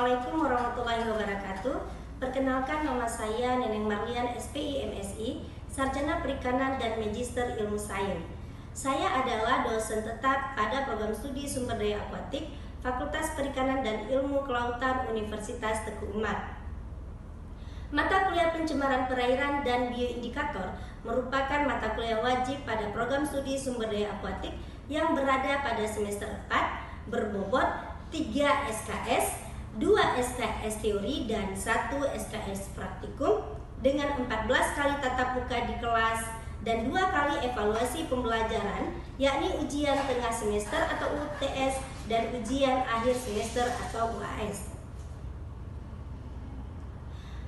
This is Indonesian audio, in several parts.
Assalamualaikum warahmatullahi wabarakatuh. Perkenalkan, nama saya Neneng Marlian, SPI MSI, Sarjana Perikanan dan Magister Ilmu Sains. Saya adalah dosen tetap pada program studi sumber daya akuatik Fakultas Perikanan dan Ilmu Kelautan Universitas Teguh Umar. Mata kuliah pencemaran perairan dan bioindikator merupakan mata kuliah wajib pada program studi sumber daya akuatik yang berada pada semester 4 berbobot 3 SKS, 2 SKS teori dan 1 SKS praktikum dengan 14 kali tatap muka di kelas dan 2 kali evaluasi pembelajaran, yakni ujian tengah semester atau UTS dan ujian akhir semester atau UAS.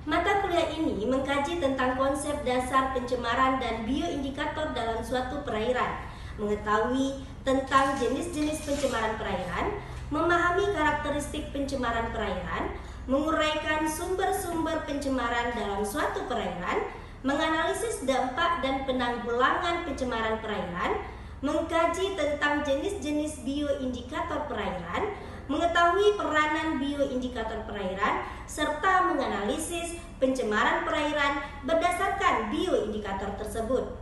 Mata kuliah ini mengkaji tentang konsep dasar pencemaran dan bioindikator dalam suatu perairan, mengetahui tentang jenis-jenis pencemaran perairan, memahami karakteristik pencemaran perairan, menguraikan sumber-sumber pencemaran dalam suatu perairan, menganalisis dampak dan penanggulangan pencemaran perairan, mengkaji tentang jenis-jenis bioindikator perairan, mengetahui peranan bioindikator perairan, serta menganalisis pencemaran perairan berdasarkan bioindikator tersebut.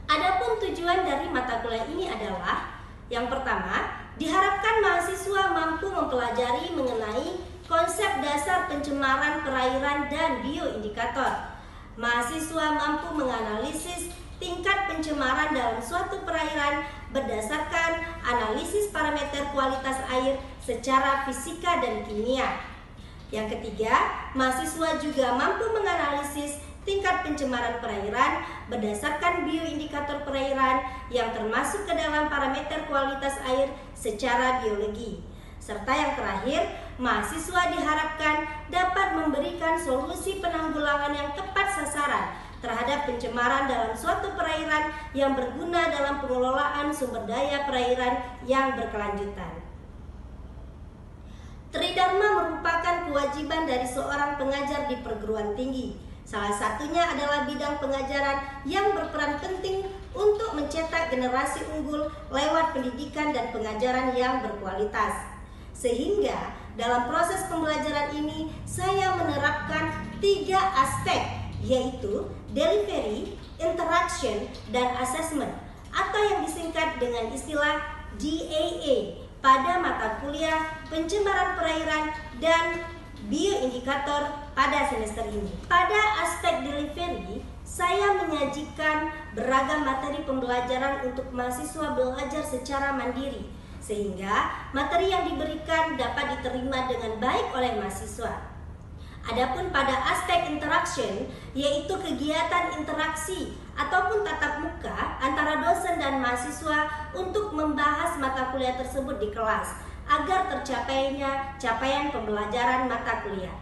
Adapun tujuan dari mata kuliah ini adalah: yang pertama, diharapkan mahasiswa mampu mempelajari mengenai konsep dasar pencemaran perairan dan bioindikator. Mahasiswa mampu menganalisis tingkat pencemaran dalam suatu perairan berdasarkan analisis parameter kualitas air secara fisika dan kimia. Yang ketiga, mahasiswa juga mampu menganalisis tingkat pencemaran perairan berdasarkan bioindikator perairan yang termasuk ke dalam parameter kualitas air secara biologi. Serta yang terakhir, mahasiswa diharapkan dapat memberikan solusi penanggulangan yang tepat sasaran terhadap pencemaran dalam suatu perairan yang berguna dalam pengelolaan sumber daya perairan yang berkelanjutan. Tridharma merupakan kewajiban dari seorang pengajar di perguruan tinggi. Salah satunya adalah bidang pengajaran yang berperan penting untuk mencetak generasi unggul lewat pendidikan dan pengajaran yang berkualitas. Sehingga dalam proses pembelajaran ini saya menerapkan 3 aspek, yaitu delivery, interaction, dan assessment, atau yang disingkat dengan istilah DAA pada mata kuliah pencemaran perairan dan bioindikator pada semester ini. Pada aspek delivery, saya menyajikan beragam materi pembelajaran untuk mahasiswa belajar secara mandiri, sehingga materi yang diberikan dapat diterima dengan baik oleh mahasiswa. Adapun pada aspek interaction, yaitu kegiatan interaksi ataupun tatap muka antara dosen dan mahasiswa untuk membahas mata kuliah tersebut di kelas agar tercapainya capaian pembelajaran mata kuliah.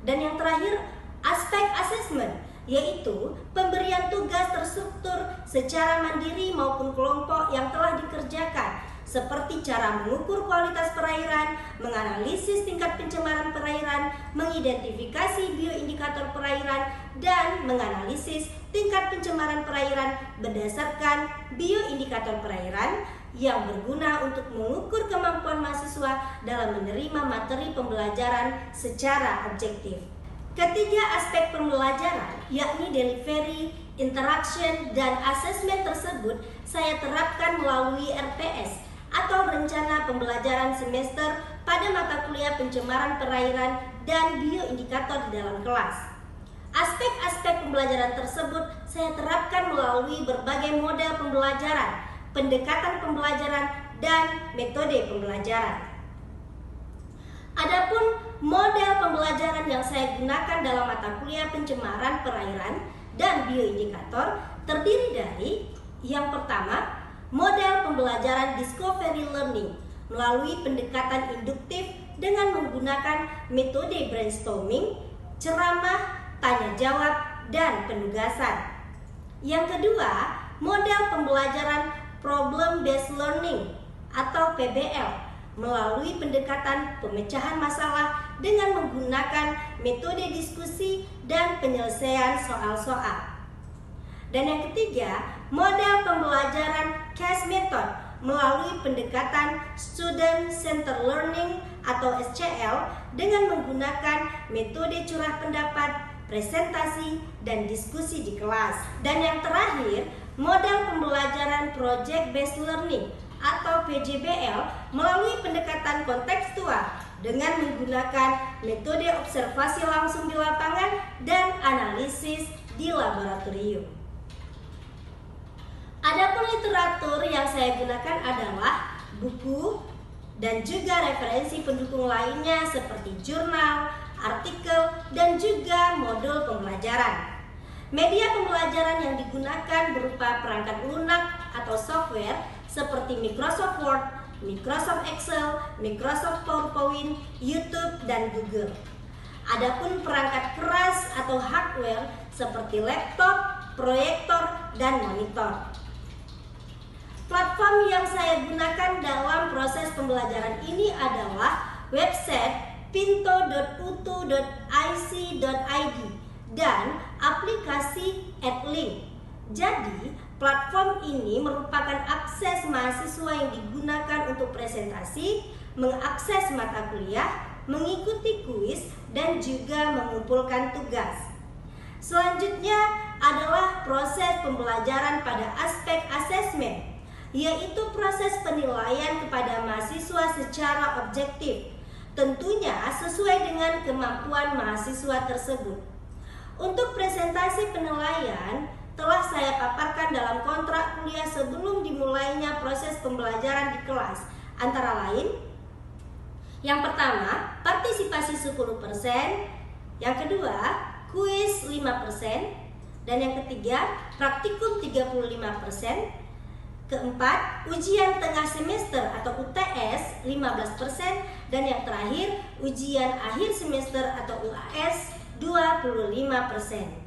Dan yang terakhir, aspek assessment, yaitu pemberian tugas terstruktur secara mandiri maupun kelompok yang telah dikerjakan, seperti cara mengukur kualitas perairan, menganalisis tingkat pencemaran perairan, mengidentifikasi bioindikator perairan, dan menganalisis tingkat pencemaran perairan berdasarkan bioindikator perairan yang berguna untuk mengukur kemampuan mahasiswa dalam menerima materi pembelajaran secara objektif. Ketiga aspek pembelajaran, yakni delivery, interaction, dan assessment tersebut saya terapkan melalui RPS atau rencana pembelajaran semester pada mata kuliah pencemaran perairan dan bioindikator di dalam kelas. Aspek-aspek pembelajaran tersebut saya terapkan melalui berbagai model pembelajaran, pendekatan pembelajaran, dan metode pembelajaran. Adapun model pembelajaran yang saya gunakan dalam mata kuliah pencemaran perairan dan bioindikator terdiri dari: yang pertama, model pembelajaran discovery learning melalui pendekatan induktif dengan menggunakan metode brainstorming, ceramah, tanya jawab, dan penugasan. Yang kedua, model pembelajaran problem based learning atau PBL melalui pendekatan pemecahan masalah dengan menggunakan metode diskusi dan penyelesaian soal-soal. Dan yang ketiga, model pembelajaran case method melalui pendekatan Student Centered Learning atau SCL dengan menggunakan metode curah pendapat, presentasi, dan diskusi di kelas. Dan yang terakhir, model pembelajaran Project Based Learning atau PJBL melalui pendekatan kontekstual dengan menggunakan metode observasi langsung di lapangan dan analisis di laboratorium. Adapun literatur yang saya gunakan adalah buku dan juga referensi pendukung lainnya seperti jurnal, artikel, dan juga modul pembelajaran. Media pembelajaran yang digunakan berupa perangkat lunak atau software seperti Microsoft Word, Microsoft Excel, Microsoft PowerPoint, YouTube, dan Google. Adapun perangkat keras atau hardware seperti laptop, proyektor, dan monitor. Platform yang saya gunakan dalam proses pembelajaran ini adalah website pinto.utu.ic.id dan aplikasi Edlink. Jadi, platform ini merupakan akses mahasiswa yang digunakan untuk presentasi, mengakses mata kuliah, mengikuti kuis, dan juga mengumpulkan tugas. Selanjutnya adalah proses pembelajaran pada aspek asesmen, yaitu proses penilaian kepada mahasiswa secara objektif, tentunya sesuai dengan kemampuan mahasiswa tersebut. Untuk presentasi penilaian telah saya paparkan dalam kontrak kuliah sebelum dimulainya proses pembelajaran di kelas. Antara lain, yang pertama, partisipasi 10%, yang kedua, kuis 5%, dan yang ketiga, praktikum 35%, keempat, ujian tengah semester atau UTS 15%, dan yang terakhir, ujian akhir semester atau UAS 25%.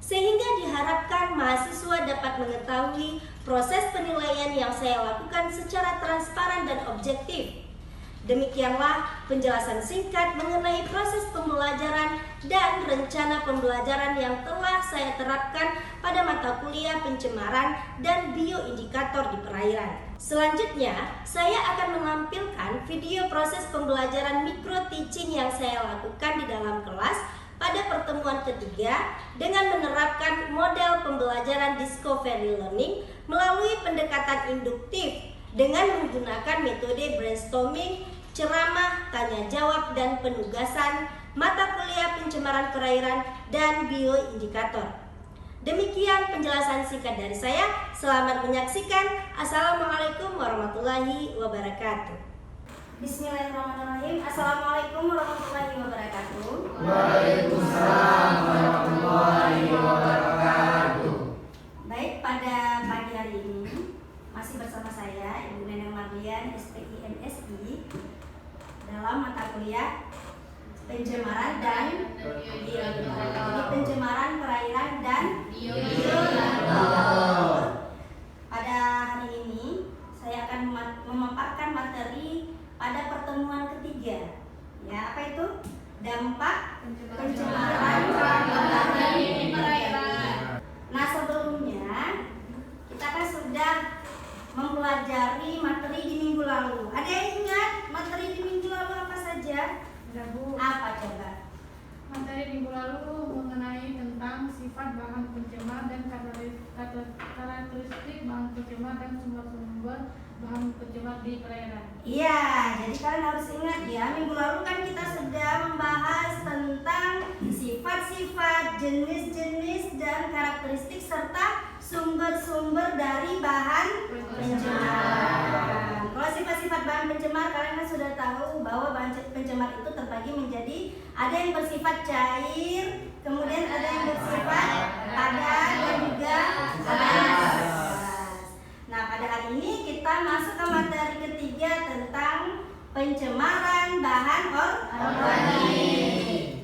Sehingga diharapkan mahasiswa dapat mengetahui proses penilaian yang saya lakukan secara transparan dan objektif. Demikianlah penjelasan singkat mengenai proses pembelajaran dan rencana pembelajaran yang telah saya terapkan pada mata kuliah pencemaran dan bioindikator di perairan. Selanjutnya, saya akan menampilkan video proses pembelajaran micro teaching yang saya lakukan di dalam kelas pada pertemuan ketiga dengan menerapkan model pembelajaran discovery learning melalui pendekatan induktif dengan menggunakan metode brainstorming, ceramah, tanya jawab, dan penugasan mata kuliah pencemaran perairan dan bioindikator. Demikian penjelasan singkat dari saya. Selamat menyaksikan. Assalamualaikum warahmatullahi wabarakatuh. Bismillahirrahmanirrahim. Assalamualaikum warahmatullahi wabarakatuh. Waalaikumsalam warahmatullahi wabarakatuh. Baik, pada pagi hari ini masih bersama saya Ibu Neneng Marlian, SPI MSI, dalam mata kuliah pencemaran dan pencemaran perairan dan bioindikator. Pada hari ini saya akan memaparkan materi pada pertemuan ketiga. Ya, apa itu? Dampak pencemaran perairan. Nah, sebelumnya kita kan sudah mempelajari materi di minggu lalu. Ada yang ingat materi di minggu lalu apa saja? Ada, Bu. Apa coba? Materi minggu lalu mengenai tentang sifat bahan pencemar dan karakteristik bahan pencemar dan sumber-sumber bahan pencemar di perairan. Iya, jadi kalian harus ingat ya, minggu lalu kan kita sudah membahas tentang sifat-sifat, jenis-jenis, dan karakteristik serta sumber-sumber dari bahan pencemar. Kalau sifat-sifat bahan pencemar, kalian kan sudah tahu bahwa bahan pencemar itu terbagi menjadi ada yang bersifat cair, kemudian ada yang bersifat padat, dan juga gas. Nah, pada hari ini kita masuk ke materi ketiga tentang pencemaran bahan organik.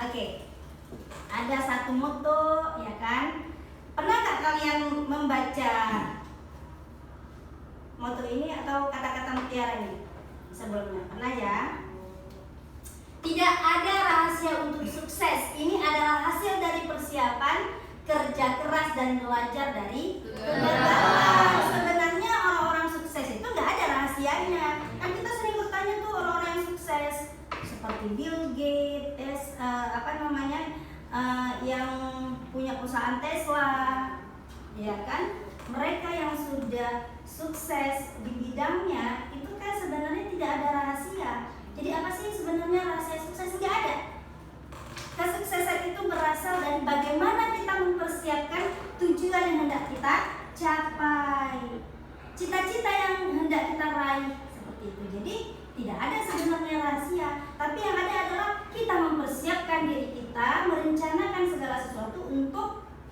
Oke, ada satu moto, ya kan? Pernah nggak kalian membaca moto ini atau kata-kata mutiara ini sebelumnya? Pernah ya? Tidak ada rahasia untuk sukses. Ini adalah hasil dari persiapan, kerja keras, dan belajar dari kegagalan. Sebenarnya seperti Bill Gates, yang punya perusahaan Tesla, ya kan? Mereka yang sudah sukses di bidangnya itu kan sebenarnya tidak ada rahasia. Jadi apa sih sebenarnya rahasia sukses? Nggak ada. Kesuksesan itu berasal dari bagaimana kita mempersiapkan tujuan yang hendak kita capai, cita-cita yang hendak kita raih, seperti itu. Jadi tidak ada sebenarnya rahasia, tapi yang ada adalah kita mempersiapkan diri kita, merencanakan segala sesuatu untuk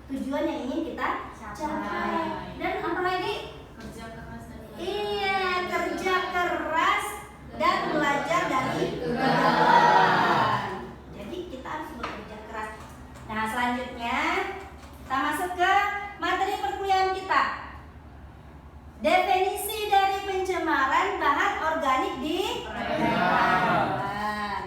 tujuan yang ingin kita capai. Dan apa lagi? Kerja keras dan Iya, kerja keras dan belajar dari kegagalan. Jadi kita harus bekerja keras. Nah, selanjutnya kita masuk ke materi perkuliahan kita. Definisi dari pencemaran bahan organik di perairan.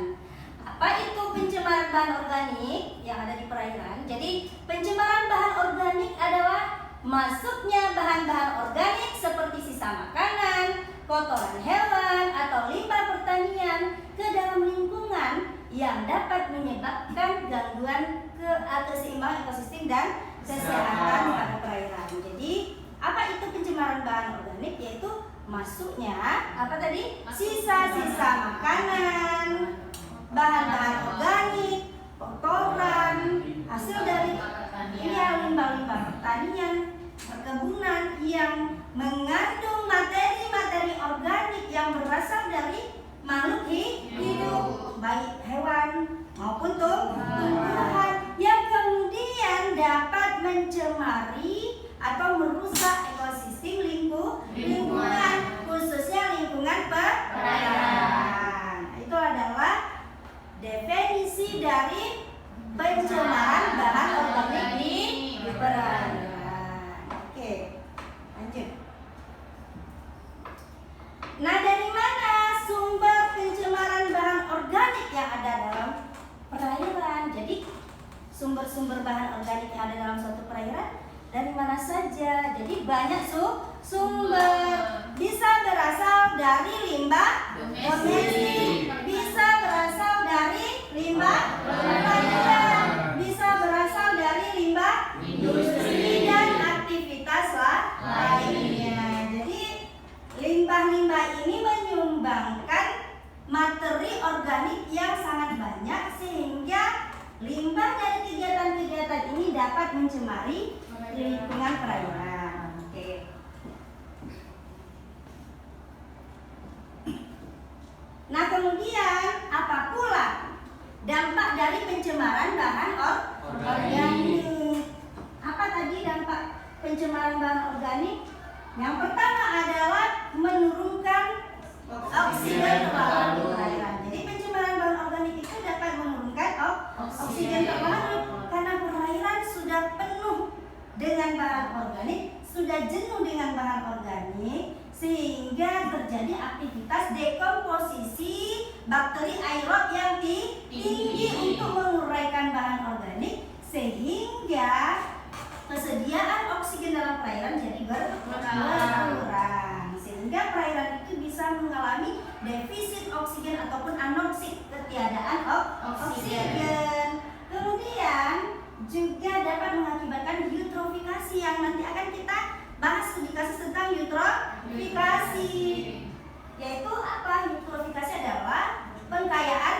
Apa itu pencemaran bahan organik yang ada di perairan? Jadi pencemaran bahan organik adalah masuknya bahan-bahan organik seperti sisa makanan, kotoran hewan, atau limbah pertanian ke dalam lingkungan yang dapat menyebabkan gangguan keseimbangan ekosistem dan kesehatan pada perairan. Jadi apa itu pencemaran bahan organik? Yaitu masuknya apa tadi? Sisa-sisa makanan, bahan-bahan organik, kotoran, hasil dari limbah-limbah pertanian, perkebunan yang mengandung materi-materi organik yang berasal dari makhluk hidup, baik hewan maupun tumbuhan, yang kemudian dapat mencemari atau merusak ekosistem lingkungan, khususnya lingkungan perairan. Itu adalah definisi dari pencemaran bahan organik di perairan. Oke, lanjut. Nah, dari mana sumber pencemaran bahan organik yang ada dalam perairan? Jadi sumber-sumber bahan organik yang ada dalam suatu perairan dari mana saja? Jadi banyak sumber. Bisa berasal dari limbah domestik, bisa berasal dari limbah pertanian, bisa berasal dari limbah industri dan aktivitas lainnya. Jadi limbah-limbah ini menyumbangkan materi organik yang sangat banyak, sehingga limbah dari kegiatan-kegiatan ini dapat mencemari lingkungan perairan. Oke. Nah, kemudian apa pula dampak dari pencemaran bahan organik? Apa tadi dampak pencemaran bahan organik? Yang pertama adalah menurunkan oksigen terlarut di perairan. Jadi pencemaran bahan organik itu dapat menurunkan oksigen terlarut karena perairan sudah penuh dengan bahan organik, sudah jenuh dengan bahan organik, sehingga terjadi aktivitas dekomposisi bakteri aerob yang tinggi untuk menguraikan bahan organik, sehingga kesediaan oksigen dalam perairan jadi berkurang, sehingga perairan itu bisa mengalami defisit oksigen ataupun anoksik, ketiadaan oksigen. Kemudian juga dapat mengakibatkan eutrofikasi yang nanti akan kita bahas di kasus tentang eutrofikasi. Yaitu apa? Eutrofikasi adalah pengkayaan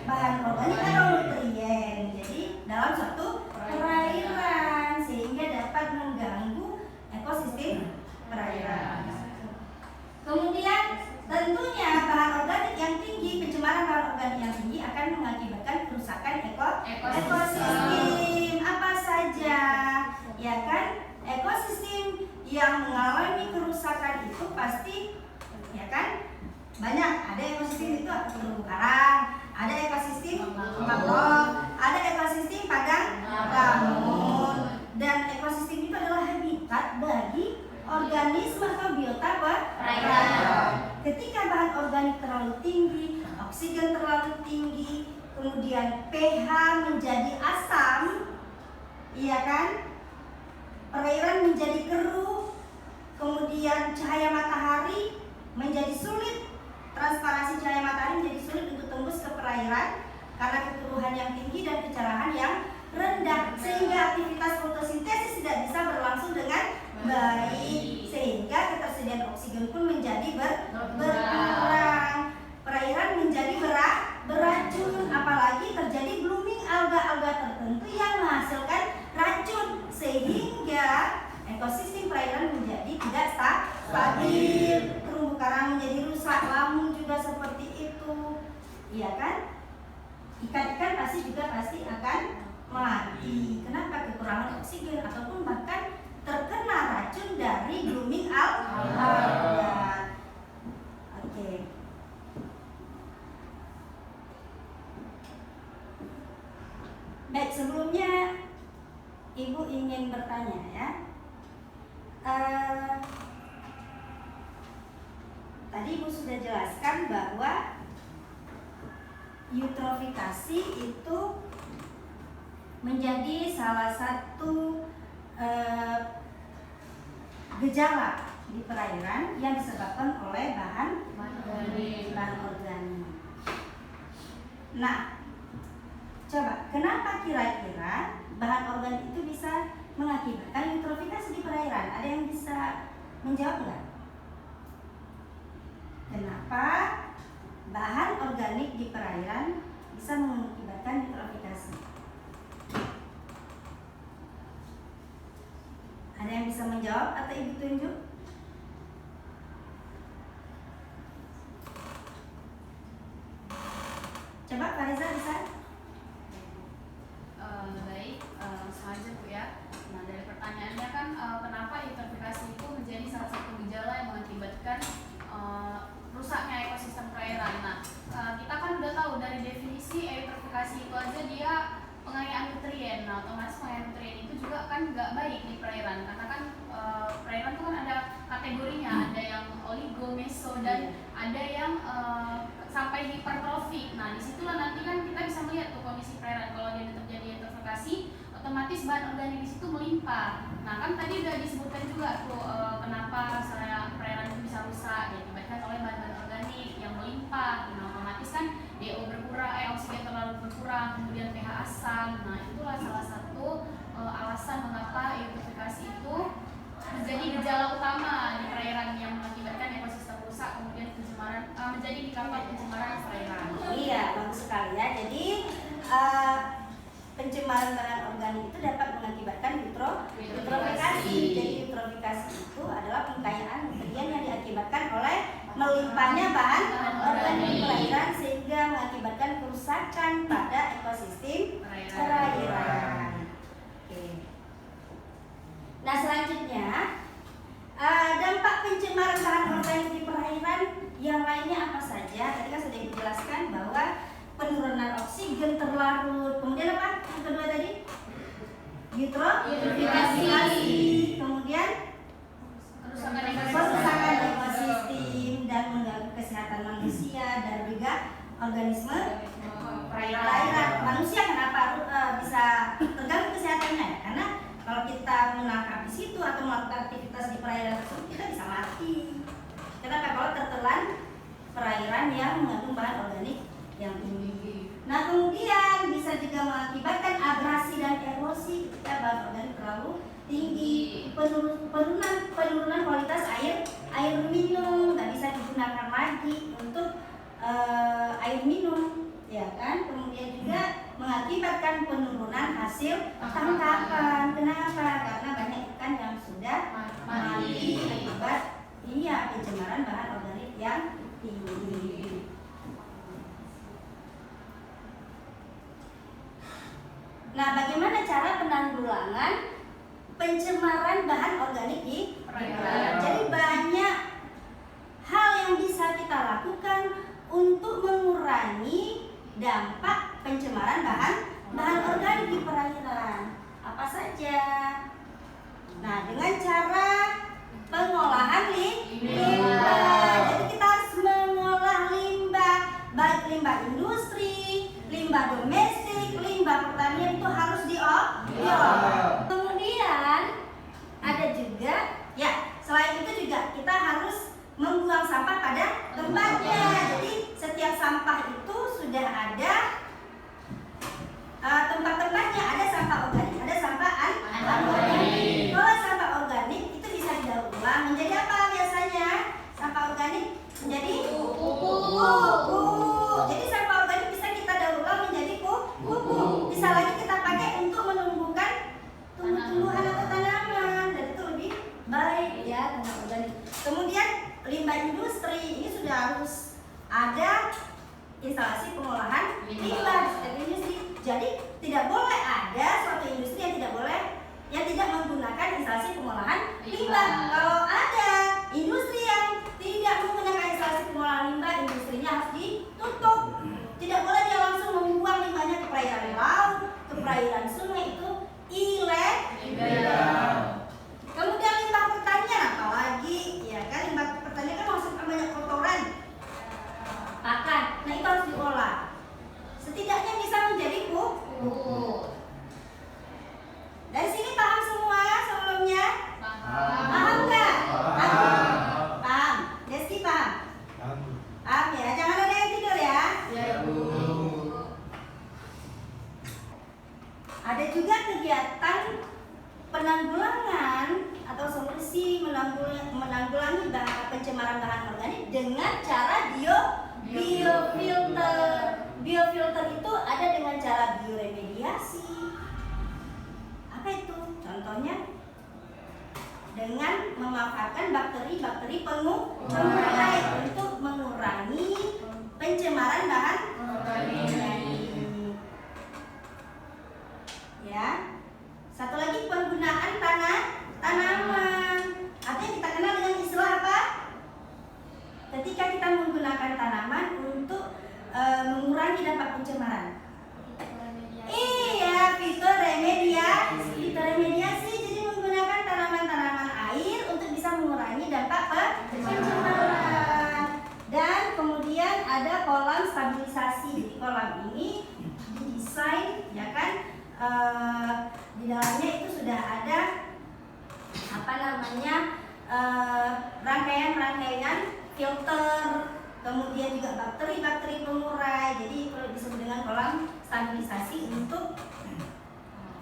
bahan organik atau nutrien. Jadi dalam suatu perairan, sehingga dapat mengganggu ekosistem perairan. Kemudian tentunya bahan organik yang tinggi, pencemaran bahan organik yang tinggi akan mengakibatkan kerusakan ekosistem. Apa saja? Ya kan? Ekosistem yang mengalami kerusakan itu pasti, ya kan, banyak. Ada ekosistem itu terumbu karang, ada ekosistem mangrove, ada ekosistem padang lamun, dan ekosistem itu adalah habitat bagi organisme atau biota perairan. Ketika bahan organik terlalu tinggi, oksigen terlalu tinggi, kemudian pH menjadi asam, iya kan? Perairan menjadi keruh, kemudian cahaya matahari menjadi sulit, transparansi cahaya matahari menjadi sulit perairan karena kekeruhan yang tinggi dan kecerahan yang rendah, sehingga aktivitas fotosintesis tidak bisa berlangsung dengan baik, sehingga ketersediaan oksigen pun menjadi berkurang. Perairan menjadi beracun, apalagi terjadi blooming alga-alga tertentu yang menghasilkan racun, sehingga ekosistem perairan menjadi tidak stabil. Terumbu karang menjadi rusak, lamun juga seperti itu, iya kan? Ikan-ikan pasti akan mati. Kenapa? Kekurangan oksigen ataupun bahkan terkena racun dari blooming alga. Oke. Baik, sebelumnya Ibu ingin bertanya ya. Tadi Ibu sudah jelaskan bahwa eutrofikasi itu menjadi salah satu gejala di perairan yang disebabkan oleh bahan organik. Nah, coba kenapa kira-kira bahan organik itu bisa mengakibatkan eutrofikasi di perairan? Ada yang bisa menjawab nggak? Kenapa bahan organik di perairan bisa mengakibatkan eutrofikasi? Ada yang bisa menjawab atau Ibu tunjuk? Coba Fariza bisa? Baik, selanjutnya Bu ya. Nah, dari pertanyaannya kan kenapa eutrofikasi itu menjadi salah satu gejala yang mengakibatkan rusaknya ekosistem perairan. Nah, kita kan udah tahu dari definisi eutrofikasi itu aja dia pengayaan nutrien. Nah, otomatis pengayaan nutrien itu juga kan nggak baik di perairan karena kan perairan itu kan ada kategorinya, ada yang oligo, meso, dan ada yang sampai hipertrofik. Nah, disitulah nanti kan kita bisa melihat tuh kondisi perairan. Kalau dia terjadi eutrofikasi, otomatis bahan organik di situ melimpah. Nah, kan tadi udah disebutkan juga tuh kenapa perairan itu bisa rusak, diakibatkan oleh bahan organik yang melimpah. Nah, otomatis kan DO berkurang, oksigen terlalu berkurang, kemudian pH asam. Nah, itulah salah satu alasan mengapa eutrofikasi itu menjadi gejala utama di perairan yang mengakibatkan ekosistem rusak, kemudian pencemaran menjadi dampak pencemaran perairan. Iya, bagus sekali ya. Jadi pencemaran bahan organik itu dapat mengakibatkan eutrofikasi. Jadi eutrofikasi itu adalah pengkayaan nutrien yang diakibatkan oleh melimpahnya bahan organik di perairan sehingga mengakibatkan kerusakan pada ekosistem perairan. Oke. Nah, selanjutnya dampak pencemaran bahan organik di perairan yang lainnya apa saja? Tadi kan sudah dijelaskan bahwa penurunan oksigen terlarut, kemudian apa? Yang kedua tadi? Eutrofikasi, kemudian kerusakan ekosistem dan mengganggu kesehatan manusia dan juga organisme perairan. Manusia kenapa bisa terganggu kesehatannya? Karena kalau kita menangkap di situ atau melakukan aktivitas di perairan tersebut, kita bisa mati. Kenapa? Kalau tertelan perairan yang mengandung bahan organik yang tinggi. Nah, kemudian bisa juga mengakibatkan abrasi dan erosi ketika bahan organik terlalu tinggi, penurunan kualitas air minum, nggak bisa digunakan lagi untuk air minum, ya kan? Kemudian juga mengakibatkan penurunan hasil tangkapan. Kenapa? Karena banyak ikan yang sudah mati akibat pencemaran bahan organik yang tinggi. Nah, bagaimana cara penanggulangan pencemaran bahan organik di perairan? Jadi banyak hal yang bisa kita lakukan untuk mengurangi dampak pencemaran bahan organik di perairan. Apa saja? Nah, dengan cara pengolahan limbah. Jadi kita harus mengolah limbah, baik limbah industri, limbah domestik, limbah pertanian itu harus diolah. Kemudian ada juga, ya selain itu juga kita harus membuang sampah pada tempatnya. Jadi setiap sampah itu sudah ada tempat-tempatnya, ada sampah organik, ada sampah anorganik. Kalau sampah organik itu bisa didaur ulang menjadi apa biasanya? Sampah organik menjadi pupuk. Jadi sampah organik bisa kita daur ulang menjadi pupuk. Bisa lagi kita pakai untuk menumbuhkan tumbuh-tumbuhan atau tanaman, dan itu lebih baik ya, tanah organik. Kemudian limbah industri ini sudah harus ada instalasi pengolahan limbah di setiap industri. Jadi tidak boleh ada suatu industri yang tidak menggunakan instalasi pengolahan limbah. Kalau ada industri yang tidak menggunakan instalasi pengolahan limbah, industrinya harus ditutup. Tidak boleh dia langsung membuang limbahnya ke perairan laut, ke perairan sungai, itu ilegal. Kemudian limbah pertanian apalagi, ya kan, limbah pertanian kan menghasilkan banyak kotoran pakan. Nah, itu harus diolah. Setidaknya bisa menjadi pupuk. Dari sini paham semua sebelumnya? Paham nggak? Paham. Deski paham? Paham ya. Jangan ada yang tidur ya. Ada juga kegiatan penanggulangan atau solusi menanggulangi pencemaran bahan organik dengan cara biofilter. Biofilter itu ada dengan cara bioremediasi. Apa itu? Contohnya dengan memanfaatkan bakteri-bakteri pengurai untuk mengurangi pencemaran bahan organik. Ya. Satu lagi penggunaan tanaman. Artinya kita kenal dengan istilah apa? Ketika kita menggunakan tanaman untuk mengurangi dampak pencemaran. Iya, fitoremediasi. Jadi menggunakan tanaman-tanaman air untuk bisa mengurangi dampak pencemaran. Dan kemudian ada kolam stabilisasi. Di kolam ini didesain, ya kan? Di dalamnya itu sudah ada rangkaian filter, kemudian juga bakteri-bakteri pengurai. Jadi disebut dengan kolam stabilisasi untuk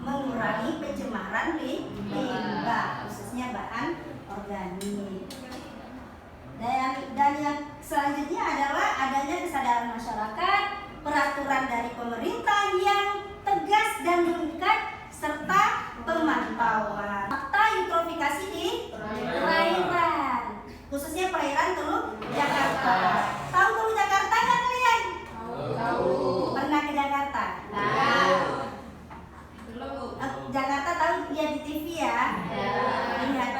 mengurangi pencemaran limbah, khususnya bahan organik. Dan yang selanjutnya adalah adanya kesadaran masyarakat, peraturan dari pemerintah yang tegas dan mengikat, serta pemantauan. Fakta eutrofikasi di perairan, khususnya perairan Teluk Jakarta. Tahu Teluk Jakarta nggak kalian? Tahu. Pernah ke Jakarta? Tahu. Jakarta tahu, lihat di TV ya? Lihat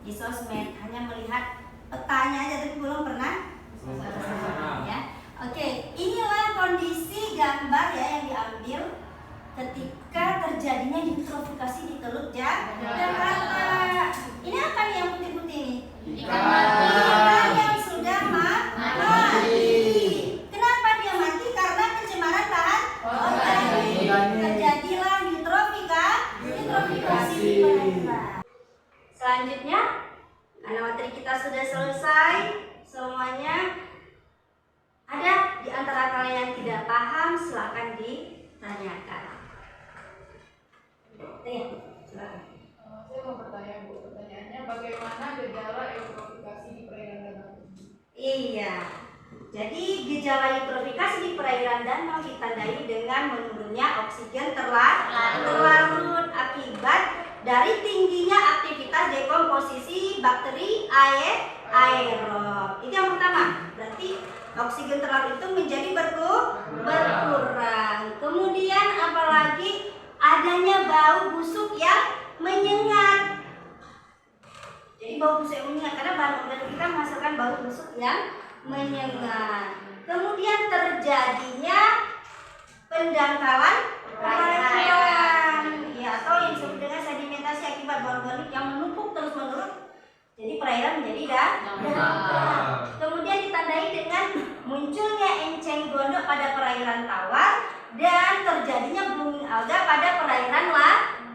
di sosmed, hanya melihat petanya aja tapi belum pernah. Ya. Oke, inilah kondisi gambar ya yang diambil ketika terjadinya eutrofikasi di Teluk Jakarta. Ini apa nih yang putih-putih ini? Ikan yang sudah mati. Kenapa dia mati? Karena pencemaran bahan organik. Terjadilah eutrofikasi di perairan. Selanjutnya, karena materi kita sudah selesai semuanya. Ada di antara kalian yang tidak paham, silakan ditanyakan. Silakan. Saya mau bertanya, Bu. Pertanyaannya, bagaimana gejala eutrofikasi di perairan danau? Iya. Jadi gejala eutrofikasi di perairan danau ditandai dengan menurunnya oksigen terlarut akibat dari tingginya aktivitas dekomposisi bakteri aerob. Itu yang pertama. Berarti oksigen terlarut itu menjadi berkurang. Kemudian apalagi adanya bau busuk yang menyengat. Jadi bau busuk yang menyengat karena bahan organik kita menghasilkan bau busuk yang menyengat. Kemudian terjadinya pendangkalan perairan, ya, atau yang disebut dengan sedimentasi akibat bahan organik yang menumpuk terus-menerus. Jadi perairan menjadi dangkal. Kemudian ditandai dengan munculnya enceng gondok pada perairan tawar dan terjadinya blooming alga pada perairan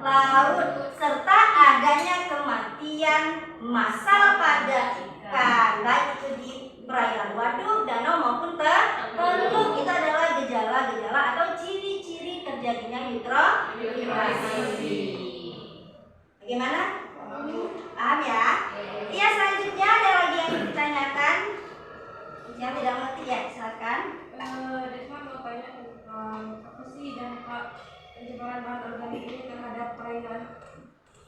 laut, serta adanya kematian massal pada ikan, baik itu di perairan waduk, danau maupun teluk. Yang tidak mengerti ya, silakan. Desma mau tanya tentang apa sih dampak pencemaran bahan organik ini terhadap perairan?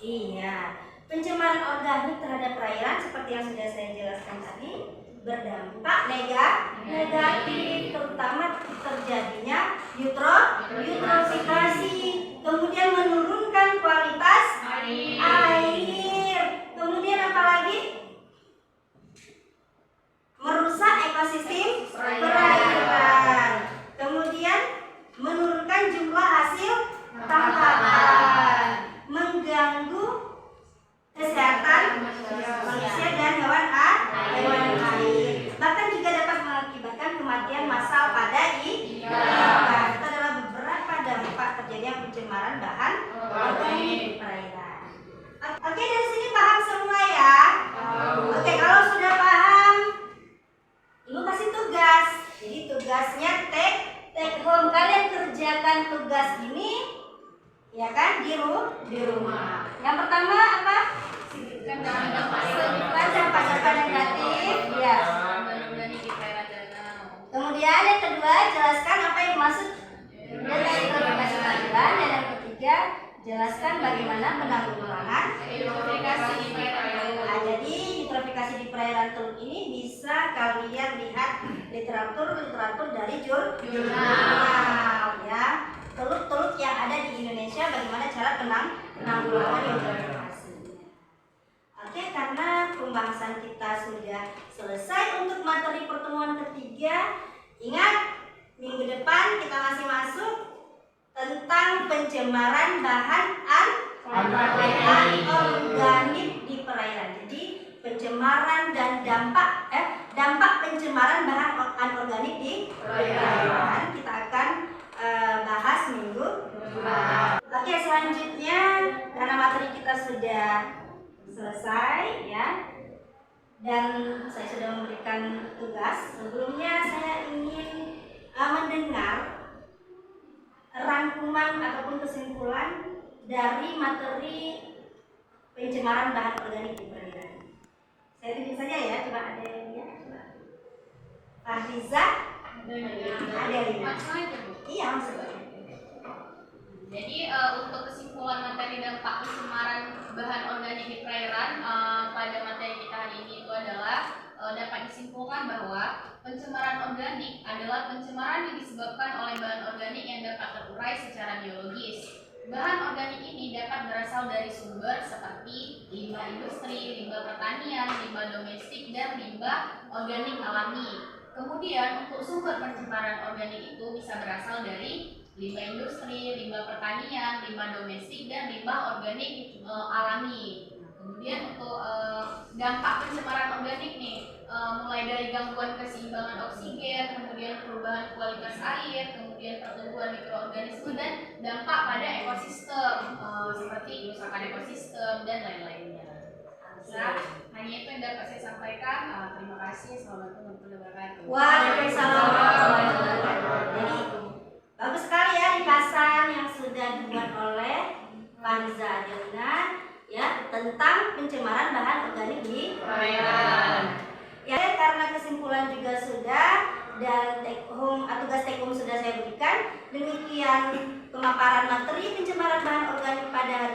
Iya, pencemaran organik terhadap perairan seperti yang sudah saya jelaskan tadi berdampak negatif, terutama terjadinya eutrofikasi, kemudian menurunkan kualitas air, kemudian apa lagi? Merusak ekosistem perairan, kemudian menurunkan jumlah hasil tangkapan, mengganggu kesehatan manusia dan hewan air, bahkan juga dapat mengakibatkan kematian massal pada ikan. Itu adalah beberapa dampak terjadinya pencemaran bahan organik di perairan. Oke, dari sini paham semua ya? Oke, kalau sudah paham, Ibu kasih tugas. Jadi tugasnya take home. Kalian kerjakan tugas ini ya kan di rumah. Yang pertama apa? Dampak negatif ya. Kemudian yang kedua, jelaskan apa yang dimaksud dengan eutrofikasi perairan, dan yang ketiga, jelaskan bagaimana penanggulangan eutrofikasi di perairan. Nah, jadi eutrofikasi di perairan Teluk ini bisa kalian lihat literatur dari jurnal ya. Teluk-teluk yang ada di Indonesia, bagaimana cara penanggulangan eutrofikasi. Oke, karena pembahasan kita sudah selesai untuk materi pertemuan ketiga, ingat minggu depan kita masih masuk tentang pencemaran bahan anorganik di perairan. Jadi pencemaran dan dampak pencemaran bahan anorganik di perairan kita akan bahas minggu depan. Oke, selanjutnya karena materi kita sudah selesai ya, dan saya sudah memberikan tugas. Sebelumnya saya ingin mendengar rangkuman ataupun kesimpulan dari materi pencemaran bahan organik di perairan. Saya tunjuk saja ya, coba ada yang lihat, coba. Fahriza, ada Lina. Iya, maksudnya. Jadi untuk kesimpulan materi dampak pencemaran bahan organik di perairan pada materi kita hari ini itu adalah dapat disimpulkan bahwa pencemaran organik adalah pencemaran yang disebabkan oleh bahan organik yang dapat terurai secara biologis. Bahan organik ini dapat berasal dari sumber seperti limbah industri, limbah pertanian, limbah domestik, dan limbah organik alami. Kemudian untuk sumber pencemaran organik itu bisa berasal dari limbah industri, limbah pertanian, limbah domestik, dan limbah organik alami. Kemudian untuk dampak pencemaran organik nih, mulai dari gangguan keseimbangan oksigen, kemudian perubahan kualitas air, kemudian pertumbuhan mikroorganisme, dan dampak pada ekosistem seperti kerusakan ekosistem dan lain-lainnya. Hanya itu yang dapat saya sampaikan. Terima kasih. Assalamualaikum warahmatullahi wabarakatuh. Waalaikumsalam warahmatullahi wabarakatuh. Jadi bagus sekali ya ringkasan yang sudah dibuat oleh Fahriza Adelina ya tentang pencemaran bahan organik di perairan. Ya, karena kesimpulan juga sudah dan tugas take home sudah saya berikan. Demikian pemaparan materi pencemaran bahan organik pada hari